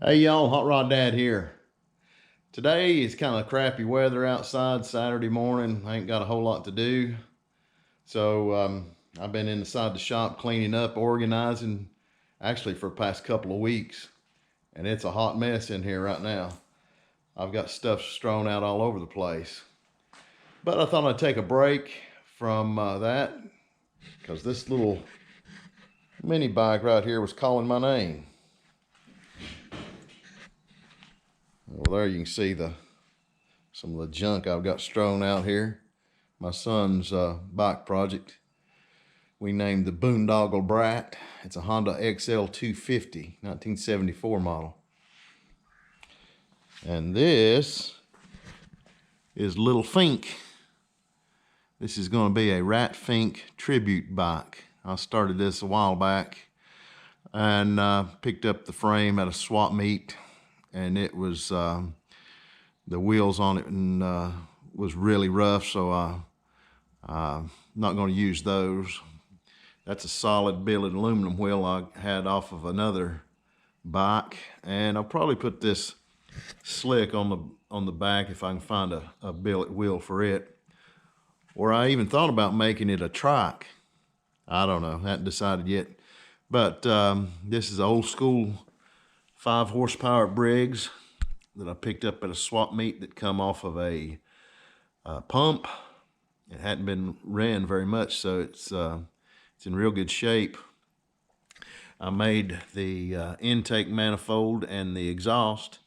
Hey y'all, Hot Rod Dad here. Today is kind of crappy weather outside, Saturday morning. I ain't got a whole lot to do. So I've been inside the shop cleaning up, organizing, actually for the past couple of weeks. And it's a hot mess in here right now. I've got stuff strewn out all over the place. But I thought I'd take a break from that because this little mini bike right here was calling my name. Well, there you can see some of the junk I've got strewn out here. My son's bike project. We named the Boondoggle Brat. It's a Honda XL 250, 1974 model. And this is Little Fink. This is going to be a Rat Fink tribute bike. I started this a while back and picked up the frame at a swap meet, and it was the wheels on it and was really rough, so I'm not going to use those. That's a solid billet aluminum wheel I had off of another bike, and I'll probably put this slick on the back if I can find a billet wheel for it. Or I even thought about making it a trike. I don't know, haven't decided yet. But this is old school 5 horsepower Briggs that I picked up at a swap meet that come off of a pump. It hadn't been ran very much, so it's in real good shape. I made the intake manifold and the exhaust,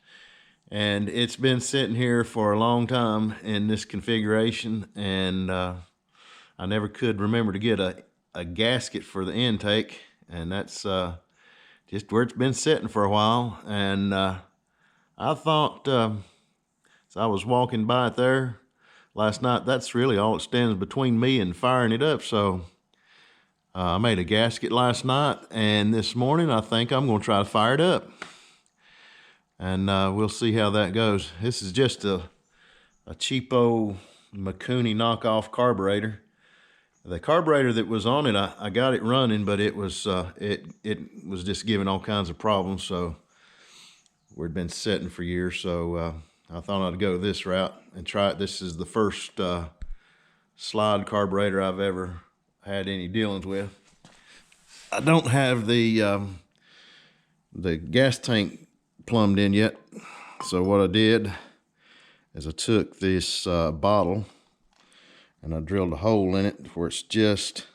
and it's been sitting here for a long time in this configuration, and I never could remember to get a gasket for the intake, and that's just where it's been sitting for a while. And I thought, as I was walking by it there last night, that's really all that stands between me and firing it up. So I made a gasket last night, and this morning I think I'm going to try to fire it up. And we'll see how that goes. This is just a cheapo Mikuni knockoff carburetor. The carburetor that was on it, I got it running, but it was just giving all kinds of problems. So we'd been sitting for years. So I thought I'd go this route and try it. This is the first slide carburetor I've ever had any dealings with. I don't have the gas tank plumbed in yet. So what I did is I took this bottle and I drilled a hole in it where it's just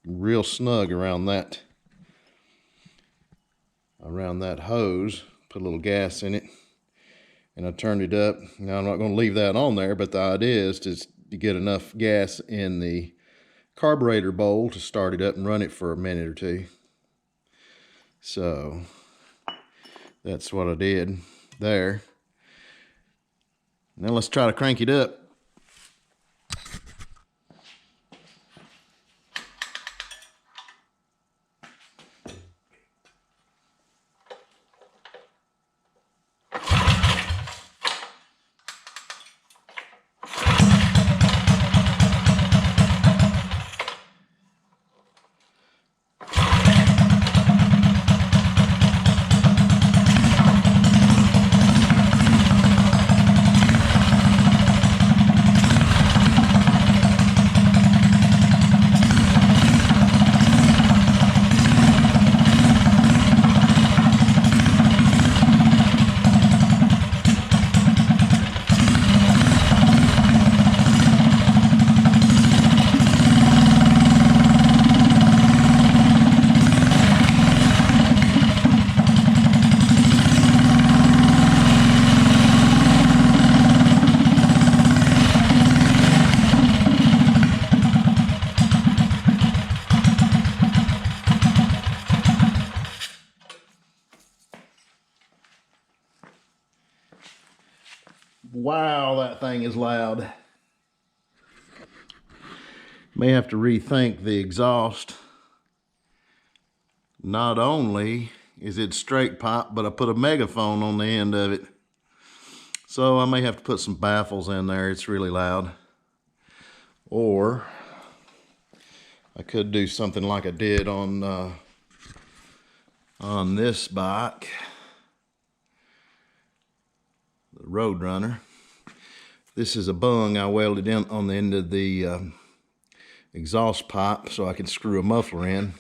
real snug around that hose. Put a little gas in it, and I turned it up. Now I'm not going to leave that on there, but the idea is to get enough gas in the carburetor bowl to start it up and run it for a minute or two. So that's what I did there. Now let's try to crank it up. Wow, that thing is loud. May have to rethink the exhaust. Not only is it straight pipe, but I put a megaphone on the end of it. So I may have to put some baffles in there. It's really loud. Or I could do something like I did on this bike. Roadrunner. This is a bung I welded in on the end of the exhaust pipe so I can screw a muffler in.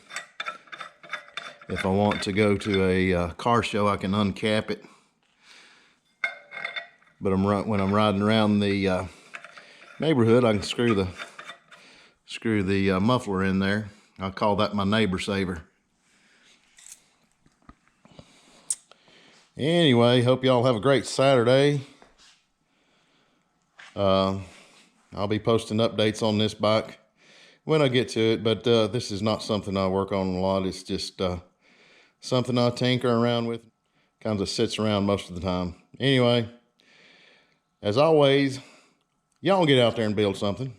If I want to go to a car show, I can uncap it. But when I'm riding around the neighborhood, I can screw the muffler in there. I call that my neighbor saver. Anyway, hope y'all have a great Saturday. I'll be posting updates on this bike when I get to it, but this is not something I work on a lot. It's just something I tinker around with. Kind of sits around most of the time. Anyway, as always, y'all get out there and build something.